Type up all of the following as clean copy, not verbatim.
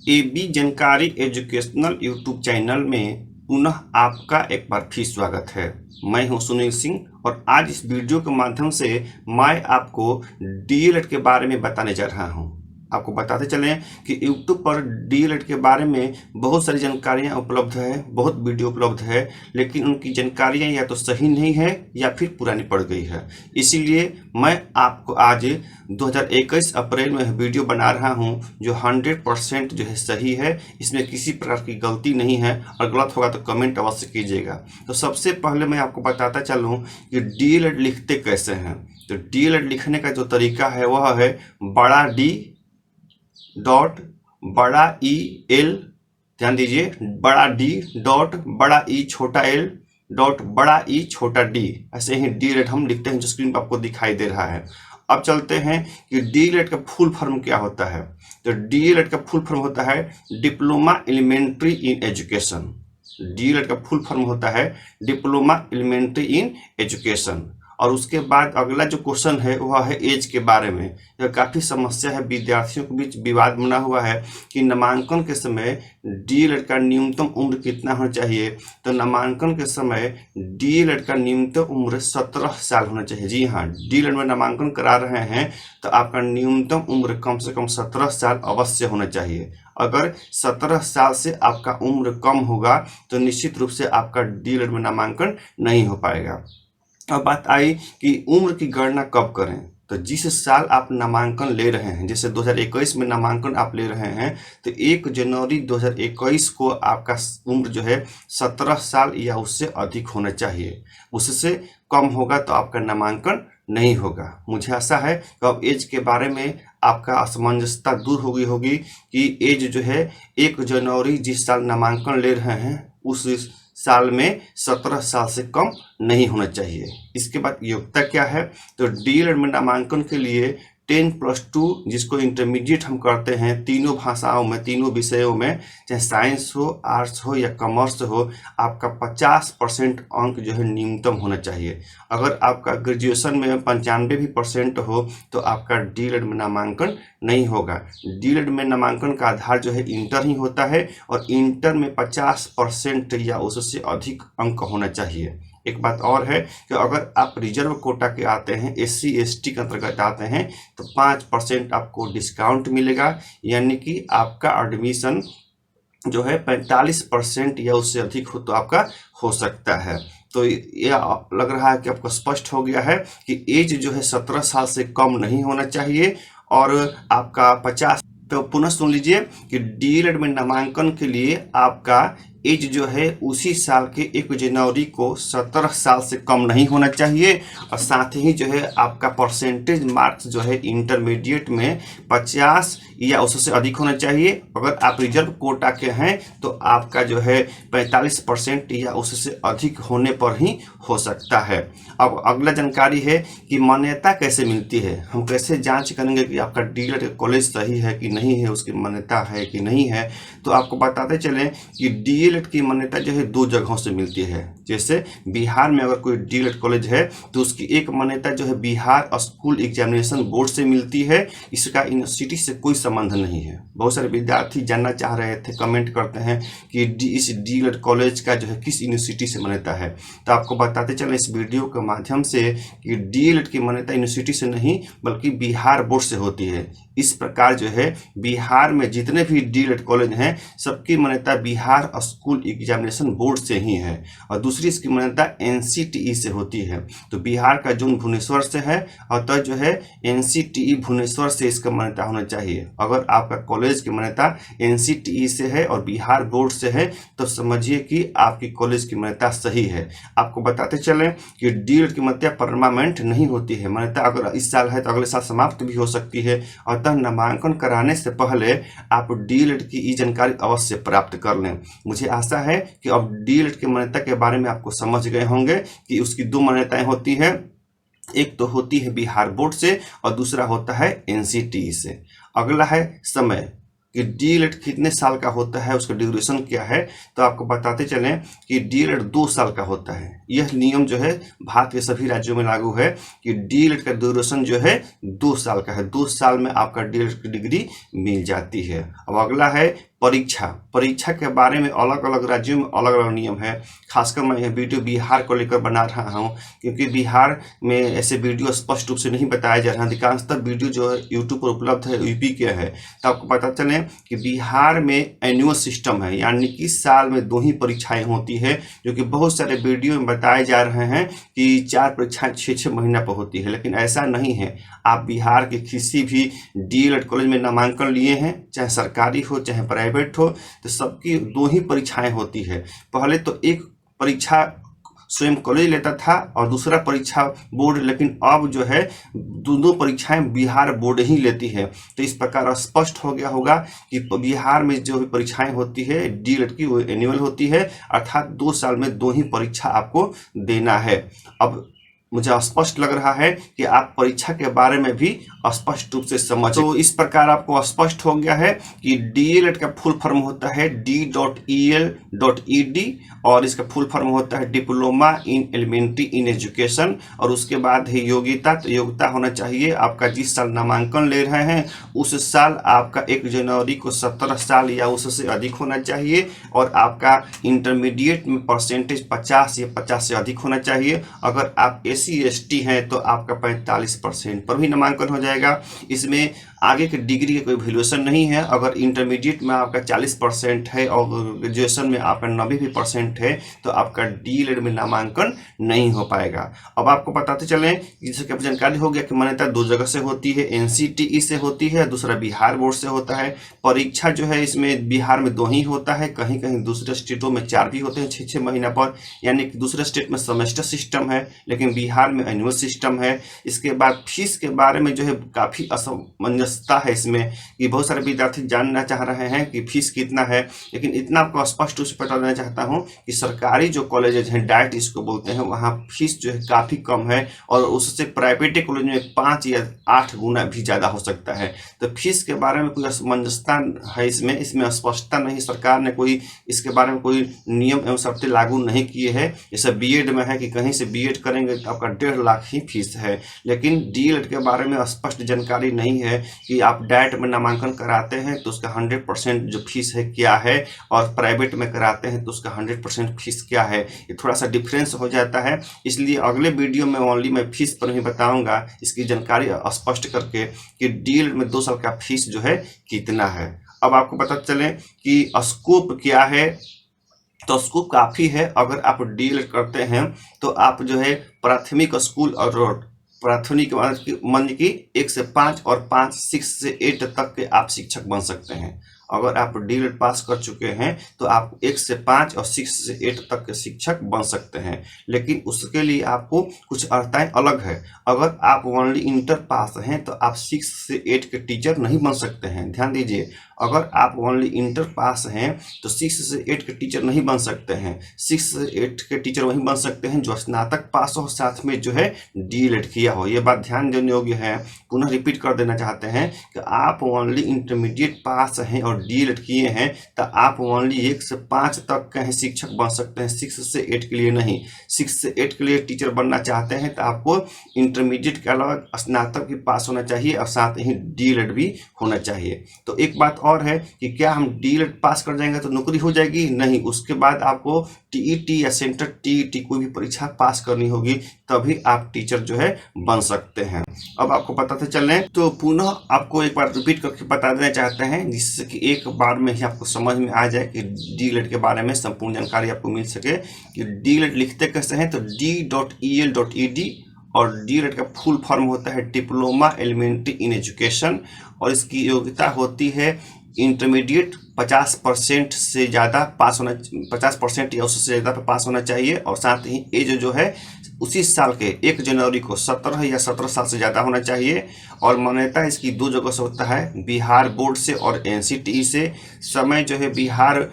AB जानकारी educational YouTube channel में पुनः आपका एक बार फिर स्वागत है। मैं हूं सुनील सिंह और आज इस वीडियो के माध्यम से मैं आपको डीएलएड के बारे में बताने जा रहा हूं। आपको बताते चलें कि यूट्यूब पर डीएलएड के बारे में बहुत सारी जानकारियां उपलब्ध है, बहुत वीडियो उपलब्ध है, लेकिन उनकी जानकारियां या तो सही नहीं है या फिर पुरानी पड़ गई है। इसीलिए मैं आपको आज 2021 अप्रैल में वीडियो बना रहा हूं जो 100% जो है सही है। इसमें किसी प्रकार की गलती नहीं है और गलत होगा तो कमेंट अवश्य कीजिएगा। तो सबसे पहले मैं आपको बताता चलूं कि डीएलएड लिखते कैसे हैं। तो डीएलएड लिखने का जो तरीका है वह है बड़ा डी डॉट बड़ा ई एल, ध्यान दीजिए, बड़ा डी डॉट बड़ा ई छोटा एल डॉट बड़ा ई छोटा डी। ऐसे ही डीएलएड हम लिखते हैं जो स्क्रीन पर आपको दिखाई दे रहा है। अब चलते हैं कि डीएलएड का फुल फॉर्म क्या होता है। तो डीएलएड का फुल फॉर्म होता है diploma elementary in education. DElEd का फुल फॉर्म होता है डिप्लोमा एलिमेंट्री इन एजुकेशन। और उसके बाद अगला जो क्वेश्चन है वह है एज के बारे में। यह काफ़ी समस्या है, विद्यार्थियों के बीच विवाद बना हुआ है कि नामांकन के समय डीएलएड का न्यूनतम उम्र कितना होना चाहिए। तो नामांकन के समय डीएलएड का न्यूनतम उम्र 17 साल होना चाहिए। जी हाँ, डीएलएड में नामांकन करा रहे हैं तो आपका न्यूनतम उम्र कम से कम 17 साल अवश्य होना चाहिए। अगर 17 साल से आपका उम्र कम होगा तो निश्चित रूप से आपका डीएलएड में नामांकन नहीं हो पाएगा। अब बात आई कि उम्र की गणना कब करें। तो जिस साल आप नामांकन ले रहे हैं, जैसे 2021 में नामांकन आप ले रहे हैं, तो 1 जनवरी 2021 को आपका उम्र जो है 17 साल या उससे अधिक होना चाहिए। उससे कम होगा तो आपका नामांकन नहीं होगा। मुझे आशा है कि अब एज के बारे में आपका असमंजसता दूर हो गई होगी कि एज जो है 1 जनवरी जिस साल नामांकन ले रहे हैं उस साल में 17 साल से कम नहीं होना चाहिए। इसके बाद योग्यता क्या है। तो डीएलएड में नामांकन के लिए 10+2 जिसको इंटरमीडिएट हम करते हैं, तीनों भाषाओं में, तीनों विषयों में, चाहे साइंस हो, आर्ट्स हो या कॉमर्स हो, आपका 50% अंक जो है न्यूनतम होना चाहिए। अगर आपका ग्रेजुएशन में 95% हो तो आपका डीएलएड में नामांकन नहीं होगा। डीएलएड में नामांकन का आधार जो है इंटर ही होता है और इंटर में 50% या उससे अधिक अंक होना चाहिए। एक बात और है कि अगर आप रिजर्व कोटा के आते हैं, SC ST के अंतर्गत आते हैं, तो 5% आपको डिस्काउंट मिलेगा, यानी कि आपका एडमिशन जो है 45% या उससे अधिक हो तो आपका हो सकता है। तो यह लग रहा है कि आपको स्पष्ट हो गया है कि एज जो है 17 साल से कम नहीं होना चाहिए और आपका 50। तो पुनः सुन लीजिए कि डीएलएड में नामांकन के लिए आपका एज जो है उसी साल के 1 जनवरी को 17 साल से कम नहीं होना चाहिए और साथ ही जो है आपका परसेंटेज मार्क्स जो है इंटरमीडिएट में 50 या उससे अधिक होना चाहिए। अगर आप रिजर्व कोटा के हैं तो आपका जो है 45% या उससे अधिक होने पर ही हो सकता है। अब अगला जानकारी है कि मान्यता कैसे मिलती है। हम कैसे जांच करेंगे कि आपका डीएलएड कॉलेज सही है कि नहीं है, उसकी मान्यता है कि नहीं है। तो आपको बताते चलें कि डीएलएड की मान्यता जो है 2 जगहों से मिलती है। जैसे बिहार में अगर कोई डीएलएड कॉलेज है तो उसकी एक मान्यता जो है बिहार स्कूल एग्जामिनेशन बोर्ड से मिलती है। इसका यूनिवर्सिटी से कोई संबंध नहीं है। बहुत सारे विद्यार्थी जानना चाह रहे थे, कमेंट करते हैं कि इस डीएलएड कॉलेज का जो है किस यूनिवर्सिटी से मान्यता है। तो आपको बताते चलें इस वीडियो के माध्यम से कि डीएलएड की मान्यता यूनिवर्सिटी से नहीं बल्कि बिहार बोर्ड से होती है। इस प्रकार जो है बिहार में जितने भी डीएलएड कॉलेज हैं सबकी मान्यता बिहार स्कूल एग्जामिनेशन बोर्ड से ही है और दूसरी इसकी मान्यता एनसीटीई से होती है। तो बिहार का जोन भुवनेश्वर से है अतः जो है एनसीटीई भुवनेश्वर से इसका मान्यता होना चाहिए। अगर आपका कॉलेज की मान्यता एनसीटीई से है और बिहार बोर्ड से है तो समझिए कि आपकी कॉलेज की मान्यता सही है। आपको बताते चलें कि डीएलएड की मान्यता परमानेंट नहीं होती है। मान्यता अगर इस साल है तो अगले साल समाप्त भी हो सकती है। अतः नामांकन कराने से पहले आप डीएलएड की ई जानकारी अवश्य प्राप्त कर लें। मुझे आशा है कि अब डीएलएड की मान्यता के बारे में आपको समझ गए होंगे कि उसकी 2 मान्यताएं होती हैं। एक तो होती है बिहार बोर्ड से और दूसरा होता है एनसीटीई से। अगला है समय कि डीएलएड कितने साल का होता है, उसका ड्यूरेशन क्या है। तो आपको बताते चलें कि डीएलएड 2 साल का होता है। यह नियम जो है भारत के सभी राज्यों में लागू है कि डीएलएड का ड्यूरेशन जो है 2 साल का है। 2 साल में आपका डीएलएड की डिग्री मिल जाती है। अब अगला है परीक्षा परीक्षा के बारे में अलग अलग राज्यों में अलग अलग नियम है। खासकर मैं यह वीडियो बिहार को लेकर बना रहा हूं, क्योंकि बिहार में ऐसे वीडियो स्पष्ट रूप से नहीं बताया जा रहा। अधिकांशतः वीडियो जो है यूट्यूब पर उपलब्ध है यूपी के है। तो आपको पता चले कि बिहार में एनुअल सिस्टम है, यानी कि साल में 2 ही परीक्षाएं होती है, जो कि बहुत सारे वीडियो में बताए जा रहे हैं कि 4 परीक्षाएं 6-6 महीना पर होती है, लेकिन ऐसा नहीं है। आप बिहार के किसी भी डीएलएड कॉलेज में नामांकन लिए हैं, चाहे सरकारी हो चाहे प्राइवेट हो, तो सबकी 2 ही परीक्षाएं होती है। पहले तो एक परीक्षा स्वयं कॉलेज लेता था और दूसरा परीक्षा बोर्ड, लेकिन अब जो है दोनों परीक्षाएं बिहार बोर्ड ही लेती है। तो इस प्रकार स्पष्ट हो गया होगा कि बिहार में जो भी परीक्षाएं होती है डीएलएड की, वो एनुअल होती है, अर्थात 2 साल में 2 ही परीक्षा आपको देना है। अब मुझे स्पष्ट लग रहा है कि आप परीक्षा के बारे में भी स्पष्ट रूप से समझ। तो इस प्रकार आपको स्पष्ट हो गया है कि डीएलएड का फुल फॉर्म होता है D.EL.ED और इसका फुल फॉर्म होता है diploma in elementary in education. और उसके बाद है योग्यता। तो योग्यता होना चाहिए आपका जिस साल नामांकन ले रहे हैं उस साल आपका 1 जनवरी को 17 साल या उससे अधिक होना चाहिए, और आपका इंटरमीडिएट में परसेंटेज 50 या 50 से अधिक होना चाहिए। अगर आप SC/ST हैं तो आपका 45% पर भी नामांकन हो जाएगा। इसमें आगे के डिग्री का कोई वैल्यूएशन नहीं है। अगर इंटरमीडिएट में आपका 40% है और ग्रेजुएशन में आपका 90% है तो आपका डीएलएड में नामांकन नहीं हो पाएगा। अब आपको बताते चलें, जिससे कि जानकारी हो गया कि मान्यता 2 जगह से होती है, NCTE से होती है, दूसरा बिहार बोर्ड से होता है। परीक्षा जो है इसमें बिहार में 2 ही होता है, कहीं कहीं दूसरे स्टेटों में 4 भी होते हैं 6-6 महीना पर, यानी कि दूसरे स्टेट में सेमेस्टर सिस्टम है, लेकिन बिहार में एनुअल सिस्टम है। इसके बाद फीस के बारे में जो है काफ़ी असमंजसता है इसमें, कि बहुत सारे विद्यार्थी जानना चाह रहे हैं कि फीस कितना है, लेकिन इतना आपको स्पष्ट रूप से बता देना चाहता हूं कि सरकारी जो कॉलेजेज हैं, डाइट इसको बोलते हैं, वहाँ फीस जो है काफ़ी कम है, और उससे प्राइवेट कॉलेज में 5 या 8 गुना भी ज़्यादा हो सकता है। तो फीस के बारे में कोई असमंजसता है इसमें स्पष्टता नहीं। सरकार ने कोई इसके बारे में कोई नियम एवं शर्तें लागू नहीं किए हैं। जैसे बीएड में है कि कहीं से बीएड करेंगे तो आपका 1.5 लाख ही फीस है, लेकिन डीएलएड के बारे में स्पष्ट जानकारी नहीं है कि आप डाइट में नामांकन कराते हैं तो उसका 100% जो फीस है क्या है, और प्राइवेट में कराते हैं तो उसका 100% फीस क्या है। ये थोड़ा सा डिफरेंस हो जाता है, इसलिए अगले वीडियो में ओनली मैं फीस पर ही बताऊंगा, इसकी जानकारी स्पष्ट करके कि डीएलएड में 2 साल का फीस जो है कितना है। अब आपको पता चले कि स्कोप क्या है। तो स्कोप काफ़ी है। अगर आप डीएलएड करते हैं तो आप जो है प्राथमिक स्कूल और प्राथमिक मान की 1 से 5 और 6 से 8 तक के आप शिक्षक बन सकते हैं। अगर आप डीएलएड पास कर चुके हैं तो आप 1 से 5 और 6 से 8 तक के शिक्षक बन सकते हैं, लेकिन उसके लिए आपको कुछ अर्हताएं अलग है। अगर आप ओनली इंटर पास हैं तो आप 6 से 8 के टीचर नहीं बन सकते हैं। ध्यान दीजिए, अगर आप ओनली इंटर पास हैं तो 6 से 8 के टीचर नहीं बन सकते हैं। 6 से 8 के टीचर वही बन सकते हैं जो स्नातक पास हो, साथ में जो है डीएलएड किया हो। ये बात ध्यान देने योग्य है। पुनः रिपीट कर देना चाहते हैं कि आप ओनली इंटरमीडिएट पास हैं और डीएलएड किए हैं तो आप ओनली 1 से 5 तक के हैं शिक्षक बन सकते हैं, 6 से 8 के लिए नहीं। 6 से 8 के लिए टीचर बनना चाहते हैं तो आपको इंटरमीडिएट के अलावा स्नातक भी पास होना चाहिए और साथ ही डीएलएड भी होना चाहिए। तो एक बात और है कि क्या हम डीएलएड पास कर जाएंगे तो नौकरी हो जाएगी? नहीं, उसके बाद आपको टीईटी या सेंटर टीईटी कोई भी परीक्षा पास करनी होगी, तभी आप टीचर जो है बन सकते हैं। अब आपको पता चले तो पुनः आपको एक बार रिपीट करके बता देना चाहते हैं, जिससे कि एक बार में ही आपको समझ में आ जाए कि डीएलएड के बारे में संपूर्ण जानकारी आपको मिल सके कि डीएलएड लिखते कैसे हैं। तो D.EL.ED और डीएलएड का फुल फॉर्म होता है डिप्लोमा एलिमेंट्री इन एजुकेशन, और इसकी योग्यता होती है इंटरमीडिएट 50% से ज़्यादा पास होना, 50% या उससे ज़्यादा पे पास होना चाहिए, और साथ ही एज जो है उसी साल के 1 जनवरी को 17 या 17 साल से ज़्यादा होना चाहिए। और मान्यता इसकी 2 जगह से होता है, बिहार बोर्ड से और NCTE से। समय जो है बिहार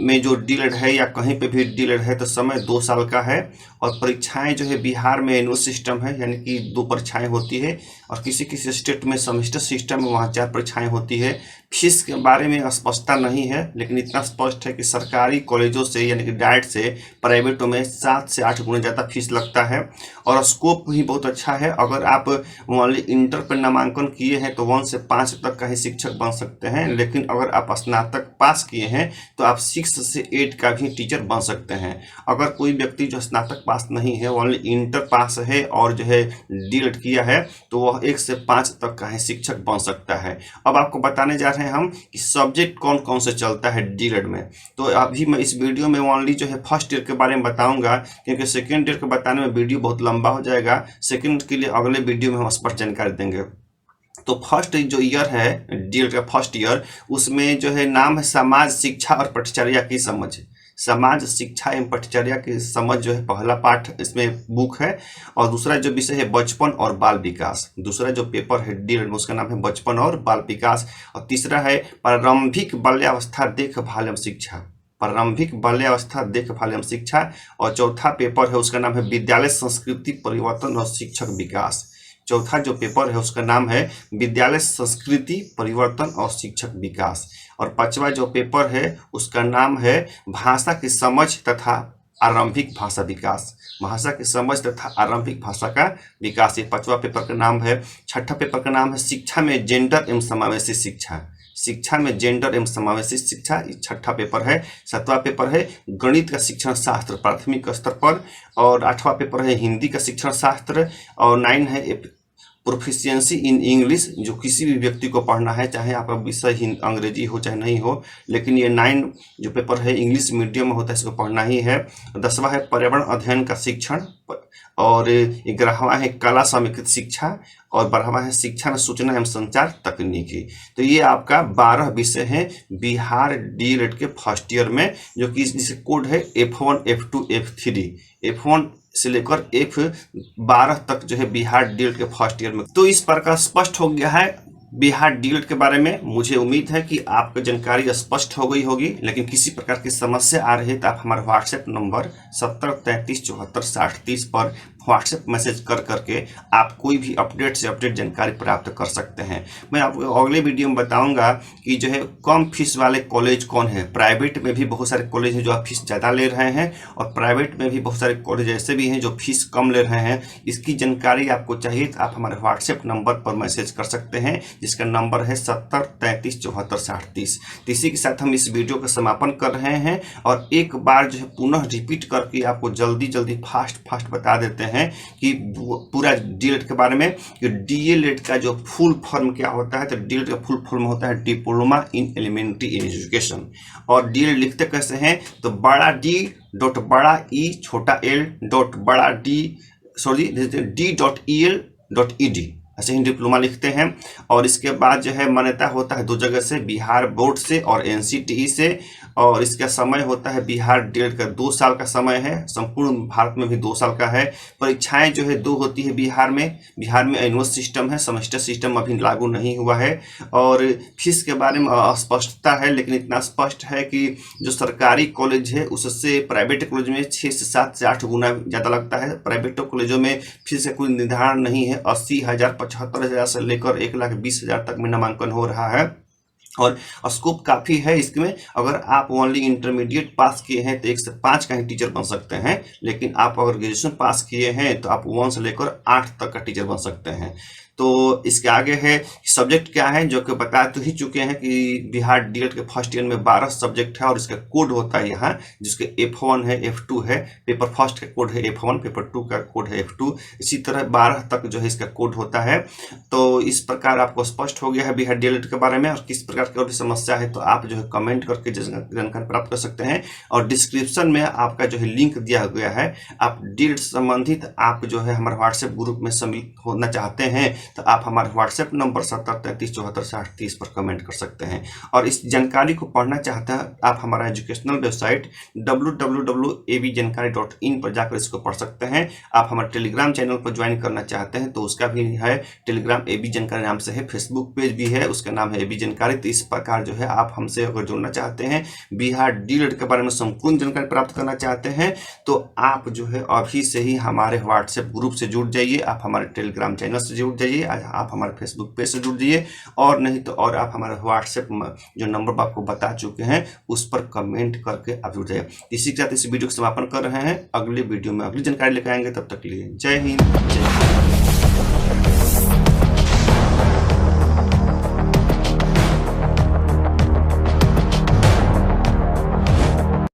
में जो डीएलएड है या कहीं पे भी डीएलएड है तो समय 2 साल का है। और परीक्षाएं जो है बिहार में एनुअल सिस्टम है, यानी कि 2 परीक्षाएं होती है, और किसी किसी स्टेट में सेमेस्टर सिस्टम है, वहाँ 4 परीक्षाएं होती है। फीस के बारे में स्पष्टता नहीं है, लेकिन इतना स्पष्ट है कि सरकारी कॉलेजों से यानी कि डाइट से प्राइवेटों में 7 से 8 गुना ज़्यादा फीस लगता है। और स्कोप भी बहुत अच्छा है। अगर आप ओनली इंटर पर नामांकन किए हैं तो 1 से 5 तक का ही शिक्षक बन सकते हैं, लेकिन अगर आप स्नातक पास किए हैं तो आप 6 से 8 का भी टीचर बन सकते हैं। अगर कोई व्यक्ति जो स्नातक पास नहीं है, ओनली इंटर पास है और जो है डीएलएड किया है, तो वह 1 से 5 तक का ही शिक्षक बन सकता है। अब आपको बताने जा रहे हैं हम कि सब्जेक्ट कौन कौन से चलता है डीएलएड में। तो अभी मैं इस वीडियो में ओनली जो है फर्स्ट ईयर के बारे में बताऊंगा, क्योंकि सेकेंड ईयर के बताने में वीडियो बहुत लंबा हो जाएगा। सेकेंड के लिए अगले वीडियो में हम स्पष्ट जानकारी देंगे। तो फर्स्ट जो ईयर है डीएलएड का फर्स्ट ईयर, उसमें जो है नाम है समाज शिक्षा और पटचर्या की समझ। समाज शिक्षा एवं पटचर्या की समझ जो है पहला पाठ इसमें बुक है। और दूसरा जो विषय है बचपन और बाल विकास। दूसरा जो पेपर है डीएलएड में उसका नाम है बचपन और बाल विकास। और तीसरा है प्रारंभिक बाल्यावस्था देखभाल एवं शिक्षा। प्रारंभिक बाल्यावस्था देखभाल एवं शिक्षा। और चौथा पेपर है उसका नाम है विद्यालय संस्कृति परिवर्तन और शिक्षक विकास। चौथा जो पेपर है उसका नाम है विद्यालय संस्कृति परिवर्तन और शिक्षक विकास। और पांचवा जो पेपर है उसका नाम है भाषा की समझ तथा आरंभिक भाषा विकास। भाषा की समझ तथा आरंभिक भाषा का विकास, ये पांचवा पेपर का नाम है। छठा पेपर का नाम है शिक्षा में जेंडर एवं समावेशी शिक्षा। शिक्षा में जेंडर एवं समावेशी शिक्षा, ये छठा पेपर है। सातवां पेपर है गणित का शिक्षण शास्त्र प्राथमिक स्तर पर। और आठवां पेपर है हिंदी का शिक्षण शास्त्र। और 9 है प्रोफिशिएंसी इन इंग्लिश, जो किसी भी व्यक्ति को पढ़ना है, चाहे आपका विषय अंग्रेजी हो चाहे नहीं हो, लेकिन ये 9 जो पेपर है इंग्लिश मीडियम में होता है, इसको पढ़ना ही है। 10वां है पर्यावरण अध्ययन का शिक्षण। और 11वां है कला समेकित शिक्षा। और 12वां है शिक्षा में सूचना एवं संचार तकनीकी। तो ये आपका 12 विषय हैं बिहार डीएलएड के फर्स्ट ईयर में, जो कि जिसे कोड है F1 F2 F3। F1 से लेकर F12 तक जो है बिहार डीएलएड के फर्स्ट ईयर में। तो इस प्रकार स्पष्ट हो गया है बिहार डीएलएड के बारे में। मुझे उम्मीद है कि आपको जानकारी स्पष्ट हो गई होगी, लेकिन किसी प्रकार की समस्या आ रही है तो आप हमारे व्हाट्सएप नंबर 7033746030 पर व्हाट्सएप मैसेज कर करके आप कोई भी अपडेट से अपडेट जानकारी प्राप्त कर सकते हैं। मैं आपको अगले वीडियो में बताऊंगा कि जो है कम फीस वाले कॉलेज कौन है। प्राइवेट में भी बहुत सारे कॉलेज हैं जो फीस ज़्यादा ले रहे हैं, और प्राइवेट में भी बहुत सारे कॉलेज ऐसे भी हैं जो फीस कम ले रहे हैं। इसकी जानकारी आपको चाहिए तो आप हमारे व्हाट्सएप नंबर पर मैसेज कर सकते हैं, जिसका नंबर है 7033746030। इसी के साथ हम इस वीडियो का समापन कर रहे हैं, और एक बार जो है पुनः रिपीट करके आपको जल्दी जल्दी फास्ट बता देते हैं कि पूरा डीएलएड के बारे में, कि डीएलएड का जो फुल फॉर्म क्या होता है। तो डीएलएड का फुल फॉर्म होता है डिप्लोमा इन एलिमेंट्री एजुकेशन। और डीएलएड लिखते कैसे हैं, तो बड़ा डी डॉट बड़ा ई छोटा एल डॉट बड़ा डी D.EL.ED, ऐसे ही डिप्लोमा लिखते हैं। और इसके बाद जो है मान्यता होता है 2 जगह से, बिहार बोर्ड से और एनसीटीई से। और इसका समय होता है बिहार डीएलएड का 2 साल का समय है। संपूर्ण भारत में भी 2 साल का है। परीक्षाएं जो है 2 होती है बिहार में। बिहार में एनुअल सिस्टम है, सेमेस्टर सिस्टम अभी लागू नहीं हुआ है। और फीस के बारे में अस्पष्टता है, लेकिन इतना स्पष्ट है कि जो सरकारी कॉलेज है उससे प्राइवेट कॉलेज में 6 से 7 से 8 गुना ज़्यादा लगता है। प्राइवेट कॉलेजों में फीस का कोई निर्धारण नहीं है। 80,000 75,000 से लेकर 1,20,000 तक में नामांकन हो रहा है। और स्कोप काफ़ी है इसमें। अगर आप ओनली इंटरमीडिएट पास किए हैं तो 1 से 5 का ही टीचर बन सकते हैं, लेकिन आप अगर ग्रेजुएशन पास किए हैं तो आप 1 से लेकर 8 तक का टीचर बन सकते हैं। तो इसके आगे है सब्जेक्ट क्या है, जो कि बता तो ही चुके हैं कि बिहार डीएलएड के फर्स्ट ईयर में 12 सब्जेक्ट है, और इसका कोड होता है यहाँ, जिसके F1 है F2 है। पेपर फर्स्ट का कोड है F1, पेपर 2 का कोड है F2। इसी तरह 12 तक जो है इसका कोड होता है। तो इस प्रकार आपको स्पष्ट हो गया है बिहार डीएलएड के बारे में। और किस प्रकार की और भी समस्या है तो आप जो है कमेंट करके जानकारी प्राप्त कर सकते हैं। और डिस्क्रिप्शन में आपका जो है लिंक दिया गया है। आप डीएलएड संबंधित आप जो है हमारे व्हाट्सएप ग्रुप में सम्मिलित होना चाहते हैं तो आप हमारे व्हाट्सएप नंबर 7033746030 पर कमेंट कर सकते हैं। और इस जानकारी को पढ़ना चाहते हैं आप हमारा एजुकेशनल वेबसाइट www.abjankari.in पर जाकर इसको पढ़ सकते हैं। आप हमारे टेलीग्राम चैनल पर ज्वाइन करना चाहते हैं तो उसका भी है, टेलीग्राम एबी जानकारी नाम से है, फेसबुक पेज भी है, उसका नाम है एबी जानकारी। तो इस प्रकार जो है आप हमसे अगर जुड़ना चाहते हैं, बिहार डीएलएड के बारे में संपूर्ण जानकारी प्राप्त करना चाहते हैं, तो आप जो है अभी से ही हमारे व्हाट्सएप ग्रुप से जुड़ जाइए, आप हमारे टेलीग्राम चैनल से जुड़ जाइए, आप हमारे फेसबुक पेज से जुड़ जाइए, और नहीं तो और आप हमारे व्हाट्सएप जो नंबर आपको बता चुके हैं उस पर कमेंट करके आप जुड़ जाइए। इसी के साथ इस वीडियो को समापन कर रहे हैं। अगले वीडियो में अगली जानकारी लेकर आएंगे, तब तक के लिए जय हिंद, जय भारत।